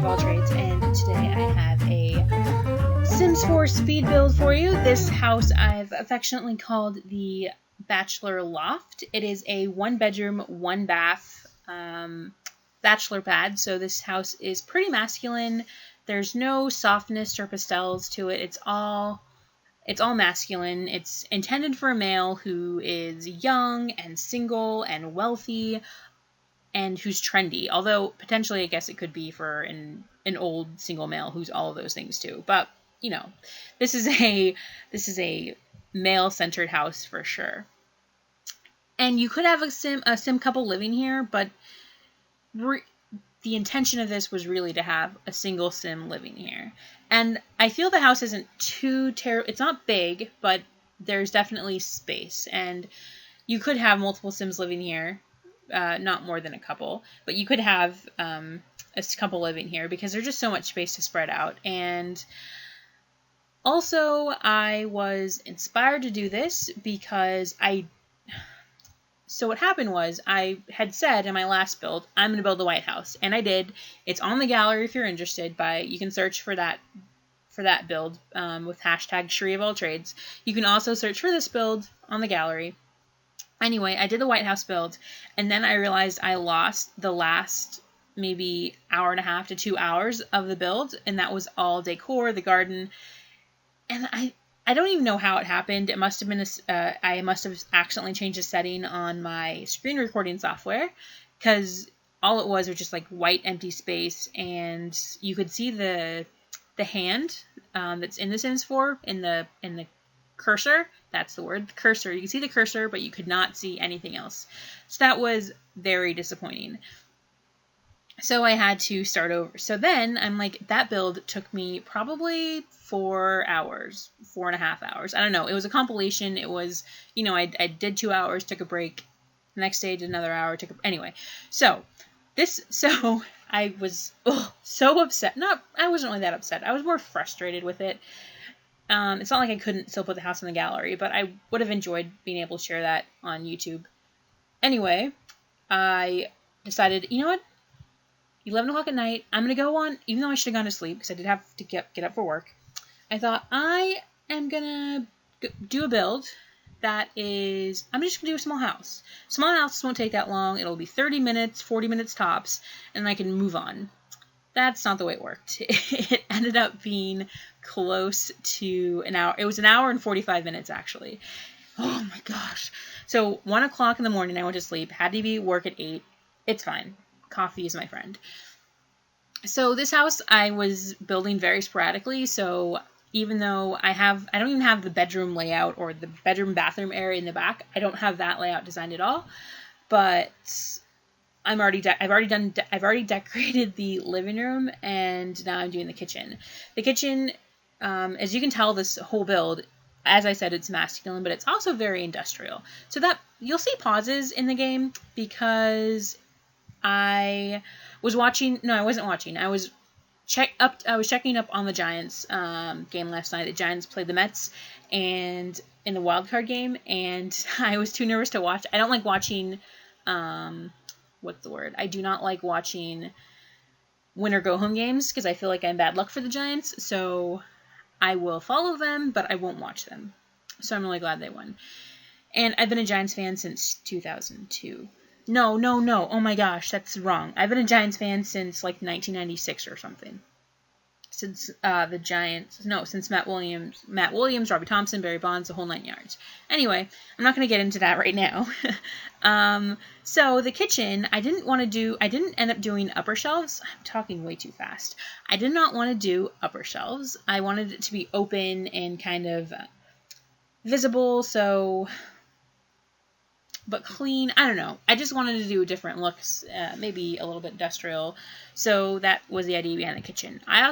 of all trades, and today I have a Sims 4 speed build for you. This house I've affectionately called the Bachelor Loft. It is a 1-bedroom, 1-bath bachelor pad, so this house is pretty masculine. There's no softness or pastels to it. It's all masculine. It's intended for a male who is young and single and wealthy and who's trendy. Although potentially I guess it could be for an old single male who's all of those things too. But, you know, this is a male-centered house for sure. And you could have a sim couple living here, but the intention of this was really to have a single sim living here. And I feel the house isn't too terrible. It's not big, but there's definitely space. And you could have multiple sims living here, not more than a couple. But you could have a couple living here because there's just so much space to spread out. And also, I was inspired to do this because So what happened was I had said in my last build, I'm going to build the White House. And I did. It's on the gallery if you're interested. You can search for that build with hashtag Cheri of all trades. You can also search for this build on the gallery. Anyway, I did the White House build. And then I realized I lost the last maybe hour and a half to 2 hours of the build. And that was all decor, the garden. And I don't even know how it happened. It must have been I must have accidentally changed a setting on my screen recording software, because all it was just like white empty space, and you could see the hand that's in the Sims 4 in the cursor. That's the word, cursor. You can see the cursor, but you could not see anything else. So that was very disappointing. So I had to start over. So then I'm like, that build took me probably 4 hours, 4.5 hours. I don't know. It was a compilation. It was, I did 2 hours, took a break. The next day, did another hour, anyway. So I was so upset. I wasn't really that upset. I was more frustrated with it. It's not like I couldn't still put the house in the gallery, but I would have enjoyed being able to share that on YouTube. Anyway, I decided, you know what? 11 o'clock at night, I'm going to go on, even though I should have gone to sleep because I did have to get up for work. I thought I am going to do a build I'm just going to do a small house. Small house won't take that long. It'll be 30 minutes, 40 minutes tops, and I can move on. That's not the way it worked. It ended up being close to an hour. It was an hour and 45 minutes, actually. Oh my gosh. So 1 o'clock in the morning, I went to sleep. Had to be at work at 8. It's fine. Coffee is my friend. So this house I was building very sporadically, so even though I don't even have the bedroom layout or the bedroom bathroom area in the back. I don't have that layout designed at all. But I've already decorated the living room, and now I'm doing the kitchen. The kitchen, as you can tell, this whole build, as I said, it's masculine, but it's also very industrial. So that you'll see pauses in the game because I wasn't watching. I was checking up on the Giants game last night. The Giants played the Mets and in the wild card game, and I was too nervous to watch. I don't like watching I do not like watching win or go home games because I feel like I'm bad luck for the Giants. So I will follow them, but I won't watch them. So I'm really glad they won. And I've been a Giants fan since 2002. No. Oh my gosh, that's wrong. I've been a Giants fan since like 1996 or something. Since since Matt Williams, Robbie Thompson, Barry Bonds, the whole 9 yards. Anyway, I'm not going to get into that right now. So the kitchen, I didn't end up doing upper shelves. I'm talking way too fast. I did not want to do upper shelves. I wanted it to be open and kind of visible, but clean. I don't know. I just wanted to do different looks, maybe a little bit industrial. So that was the idea behind the kitchen. I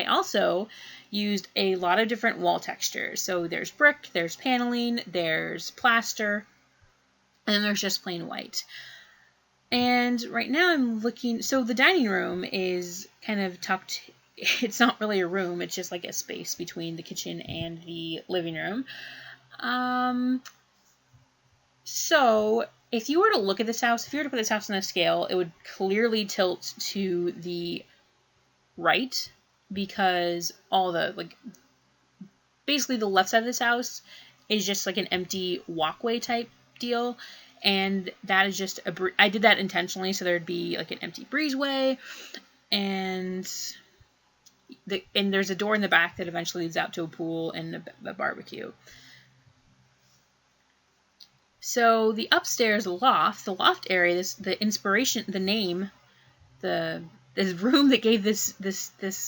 also used a lot of different wall textures. So there's brick, there's paneling, there's plaster, and then there's just plain white. And right now I'm looking. So the dining room is kind of tucked. It's not really a room. It's just like a space between the kitchen and the living room. So if you were to look at this house, on a scale, it would clearly tilt to the right, because all the, like, basically the left side of this house is just like an empty walkway type deal. And that is just I did that intentionally so there'd be like an empty breezeway, and there's a door in the back that eventually leads out to a pool and a barbecue. So the upstairs loft, the loft area, the inspiration, the name, this room that gave this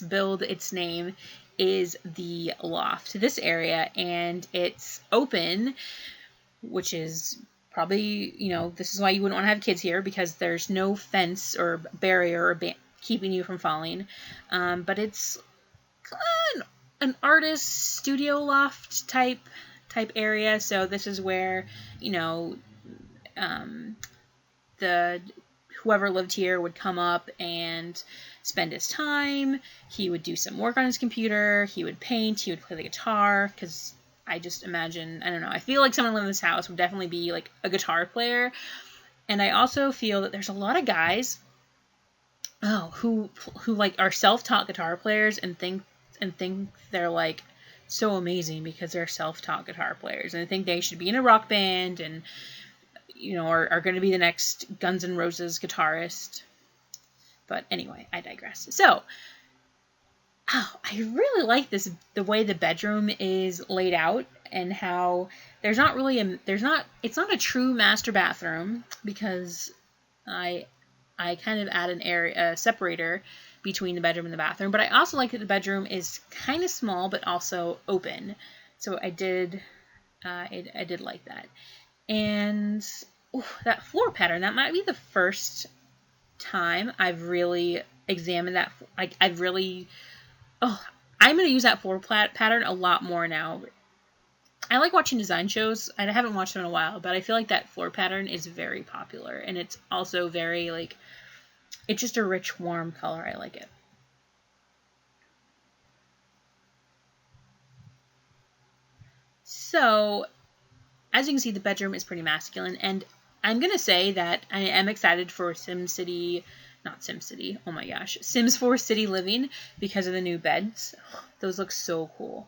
build its name is the loft to this area, and it's open, which is probably, this is why you wouldn't want to have kids here, because there's no fence or barrier or keeping you from falling. But it's an artist studio loft type area. So this is where, the whoever lived here would come up and spend his time. He would do some work on his computer. He would paint. He would play the guitar, because I just imagine, I don't know, I feel like someone living in this house would definitely be like a guitar player. And I also feel that there's a lot of guys who like are self-taught guitar players and think they're like so amazing because they're self-taught guitar players, and I think they should be in a rock band and are going to be the next Guns N' Roses guitarist. But anyway, I digress. So, I really like the way the bedroom is laid out, and how it's not a true master bathroom, because I kind of add a separator between the bedroom and the bathroom. But I also like that the bedroom is kind of small but also open. So I did like that. And that floor pattern, that might be the first time I've really examined that. Like, I'm going to use that floor pattern a lot more now. I like watching design shows. I haven't watched them in a while, but I feel like that floor pattern is very popular. And it's also very, like, it's just a rich, warm color. I like it. So, as you can see, the bedroom is pretty masculine, and I'm going to say that I am excited for Sims 4 City Living, because of the new beds. Those look so cool.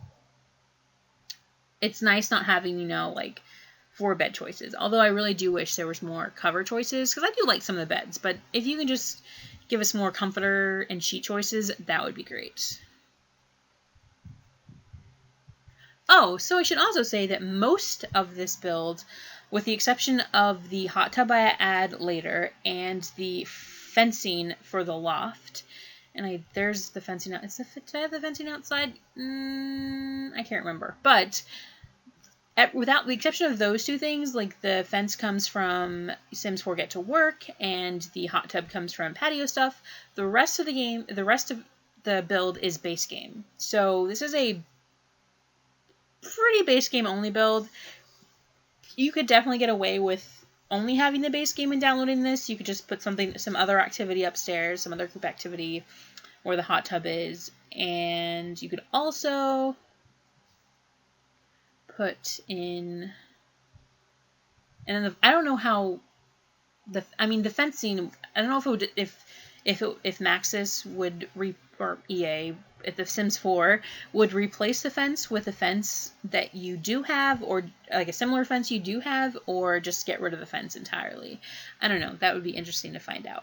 It's nice not having, like 4 bed choices, although I really do wish there was more cover choices, because I do like some of the beds, but if you can just give us more comforter and sheet choices, that would be great. Oh, so I should also say that most of this build, with the exception of the hot tub I add later and the fencing for the loft, and there's the fencing out. Did I have the fencing outside? I can't remember. But without the exception of those 2 things, like the fence comes from Sims 4 Get to Work, and the hot tub comes from patio stuff. The rest of the build is base game. So this is a pretty base game only build. You could definitely get away with only having the base game and downloading this. You could just put some other activity upstairs, some other group activity where the hot tub is, and you could also put in, and then I don't know how the fencing. I don't know if it would, if Maxis would or EA at the Sims 4 would replace the fence with a fence that you do have, or like a similar fence you do have, or just get rid of the fence entirely. I don't know. That would be interesting to find out.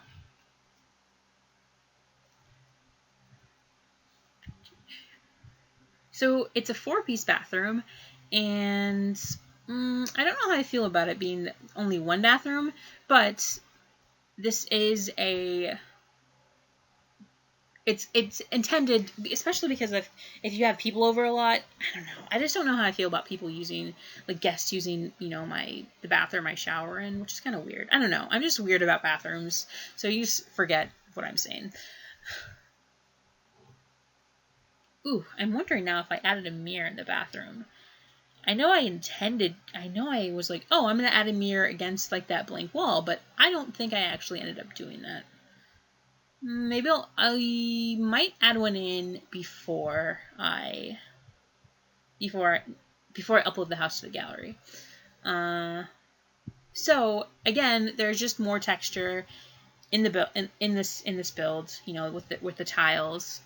So it's a 4-piece bathroom, and I don't know how I feel about it being only 1 bathroom, but this is it's intended, especially because if you have people over a lot. I don't know. I just don't know how I feel about people using, like, guests using, the bathroom I shower in, which is kind of weird. I don't know. I'm just weird about bathrooms, so you just forget what I'm saying. Ooh, I'm wondering now if I added a mirror in the bathroom. I know I was like, oh, I'm going to add a mirror against, like, that blank wall, but I don't think I actually ended up doing that. Maybe I might add one in before I upload the house to the gallery. So again, there's just more texture in the build in this build, you know, with the tiles.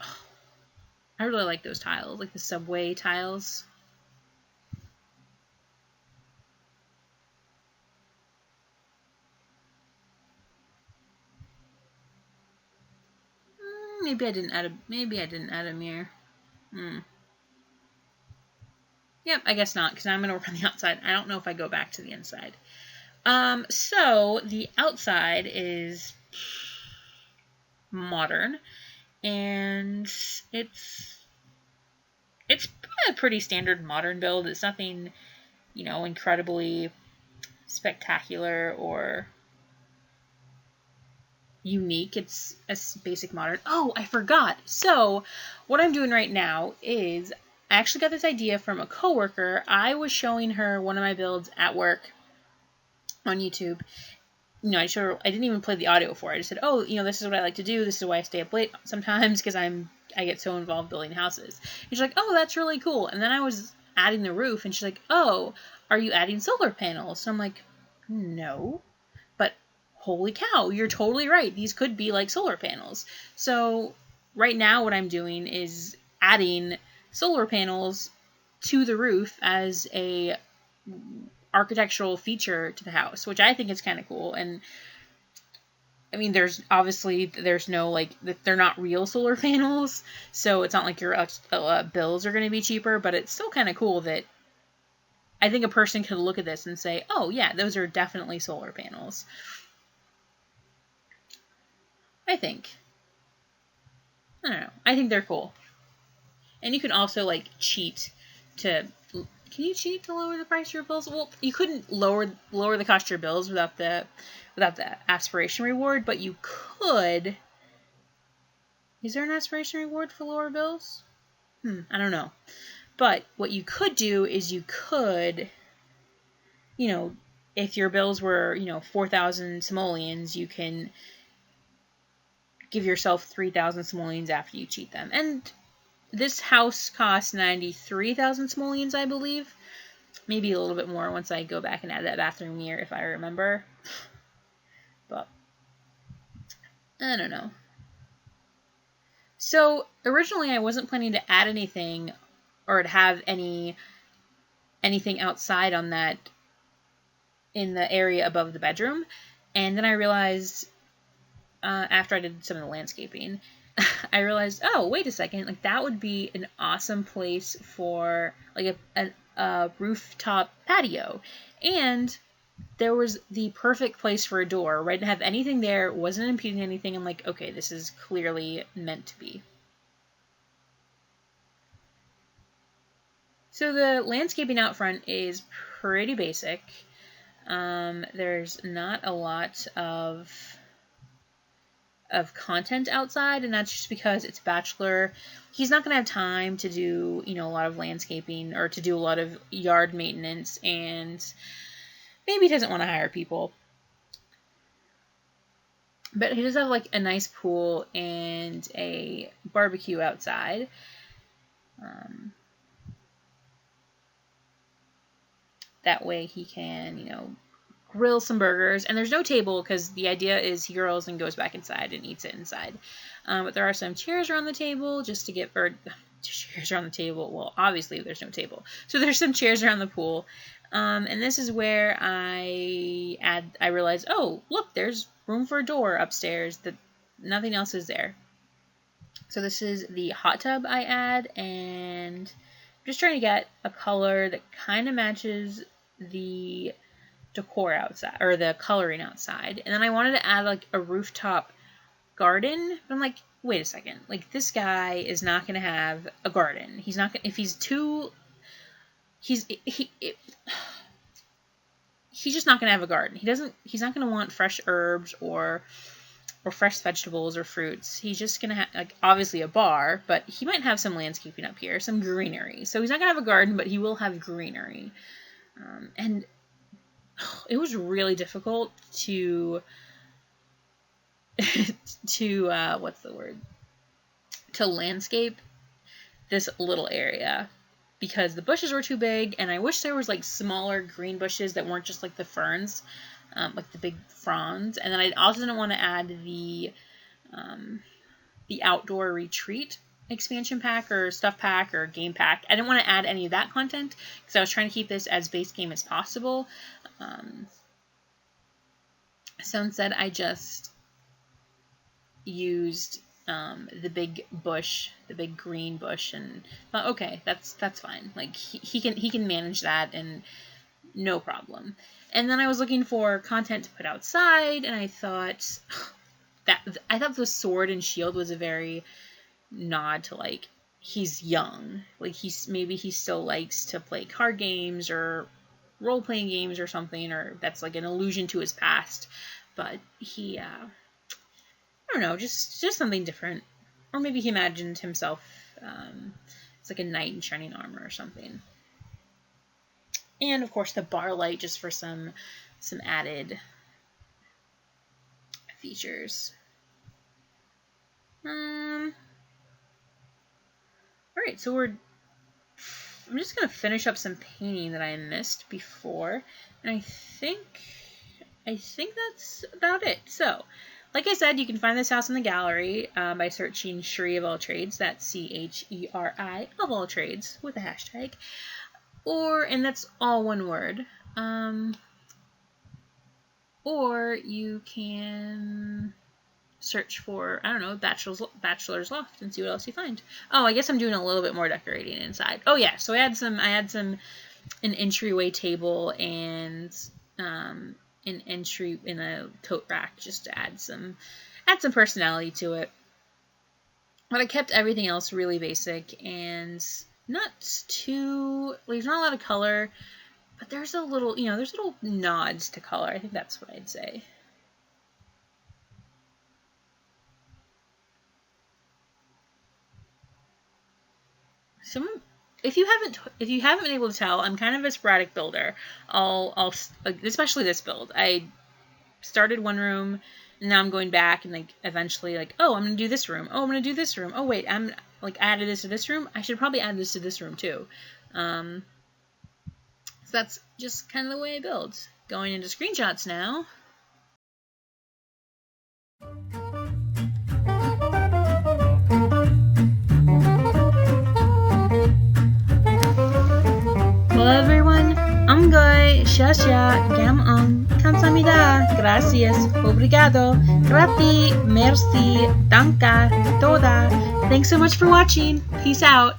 I really like those tiles, like the subway tiles. Maybe I didn't add a mirror. Yep, I guess not, because I'm going to work on the outside. I don't know if I go back to the inside. So the outside is modern, and it's a pretty standard modern build. It's nothing, you know, incredibly spectacular or unique. It's a basic modern. Oh, I forgot. So what I'm doing right now is I actually got this idea from a coworker. I was showing her one of my builds at work on YouTube. You know, I didn't even play the audio for it. I just said, oh, you know, this is what I like to do. This is why I stay up late sometimes, because I get so involved building houses. And she's like, oh, that's really cool. And then I was adding the roof, and she's like, oh, are you adding solar panels? So I'm like, no, but holy cow, you're totally right. These could be like solar panels. So right now what I'm doing is adding solar panels to the roof as a architectural feature to the house, which I think is kind of cool. And I mean, there's no, like, they're not real solar panels, so it's not like your bills are going to be cheaper, but it's still kind of cool that I think a person could look at this and say, oh yeah, those are definitely solar panels. I don't know. I think they're cool. And you can also, like, cheat to... Can you cheat to lower the price of your bills? Well, you couldn't lower the cost of your bills without the aspiration reward, but you could... Is there an aspiration reward for lower bills? I don't know. But what you could do is you could, you know, if your bills were, you know, 4,000 simoleons, you can give yourself 3,000 simoleons after you cheat them. And this house costs 93,000 simoleons, I believe. Maybe a little bit more once I go back and add that bathroom mirror, if I remember. But I don't know. So originally I wasn't planning to add anything or to have anything outside on that in the area above the bedroom. And then I realized, after I did some of the landscaping, I realized, oh, wait a second, like, that would be an awesome place for, like, a rooftop patio. And there was the perfect place for a door, right? Didn't have anything there, wasn't impeding anything. I'm like, okay, this is clearly meant to be. So the landscaping out front is pretty basic. There's not a lot of content outside, and that's just because it's Bachelor. He's not going to have time to do, you know, a lot of landscaping or to do a lot of yard maintenance, and maybe he doesn't want to hire people. But he does have, like, a nice pool and a barbecue outside. That way he can, you know, grill some burgers. And there's no table because the idea is he grills and goes back inside and eats it inside. But there are some chairs around the table just to get, or chairs around the table. Well, obviously there's no table. So there's some chairs around the pool. And this is where I realized, oh, look, there's room for a door upstairs that nothing else is there. So this is the hot tub I add, and I'm just trying to get a color that kind of matches the decor outside, or the coloring outside. And then I wanted to add, like, a rooftop garden, but I'm like, wait a second, like, this guy is not going to have a garden. He's not going, if he's too, he's just not going to have a garden. He's not going to want fresh herbs or fresh vegetables or fruits. He's just going to have, like, obviously a bar, but he might have some landscaping up here, some greenery. So he's not going to have a garden, but he will have greenery. And it was really difficult to to landscape this little area because the bushes were too big, and I wish there was, like, smaller green bushes that weren't just like the ferns. like the big fronds. And then I also didn't want to add the outdoor retreat expansion pack or stuff pack or game pack. I didn't want to add any of that content because I was trying to keep this as base game as possible. So instead I just used the big bush, the big green bush, and thought, okay, that's fine. Like he can manage that and no problem. And then I was looking for content to put outside, and I thought the sword and shield was a very nod to like he's young, like he still likes to play card games or role playing games or something, or that's like an allusion to his past. But he I don't know, just something different. Or maybe he imagined himself it's like a knight in shining armor or something. And of course the bar light just for some added features. Alright, so I'm just gonna finish up some painting that I missed before, and I think that's about it. So, like I said, you can find this house in the gallery by searching Cheri of all trades. That's CHERI of all trades with a hashtag, and that's all one word. Or you can search for, I don't know, Bachelor's Loft and see what else you find. Oh, I guess I'm doing a little bit more decorating inside. Oh yeah, so I had an entryway table and an entry in a coat rack just to add some personality to it. But I kept everything else really basic and there's not a lot of color, but there's little nods to color. I think that's what I'd say. If you haven't been able to tell, I'm kind of a sporadic builder. I'll especially this build. I started one room, and now I'm going back and like eventually like, oh, I'm gonna do this room. Oh, I'm gonna do this room. Oh wait, I'm like added this to this room. I should probably add this to this room too. So that's just kind of the way I build. Going into screenshots now. Hello everyone, Amgoy, Shasha, Gamon, Kamsamida, Gracias, Obrigado, Grati, Merci, Danka, Toda. Thanks so much for watching. Peace out.